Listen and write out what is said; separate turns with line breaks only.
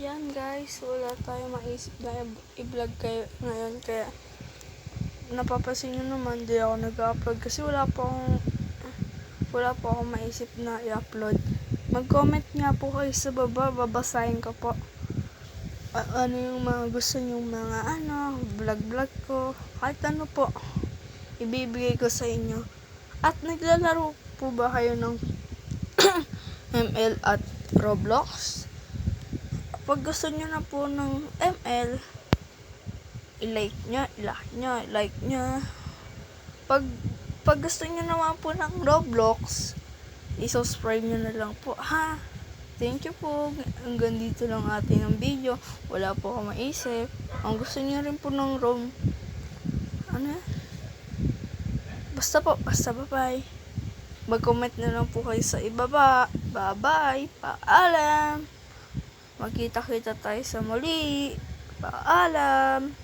Yan guys, wala tayong maisip na i-vlog kayo ngayon, kaya napapansin nyo naman di ako nag-upload kasi wala po akong maisip na i-upload. Mag-comment nga po kayo sa baba, babasahin ko po ano yung mga gusto nyong mga vlog ko, kahit ano po ibibigay ko sa inyo. At naglalaro po ba kayo ng ML at Roblox? Pag gusto nyo na po ng ML, i-like nyo. Pag gusto nyo naman po ng Roblox, i-subscribe nyo na lang po, ha? Thank you po. Hanggang dito lang ating ang video. Wala po ako maisip. Ang gusto nyo rin po ng basta bye-bye. Mag-comment na lang po kayo sa ibaba. Bye-bye. Paalam. Magkita-kita tayo sa muli. Paalam.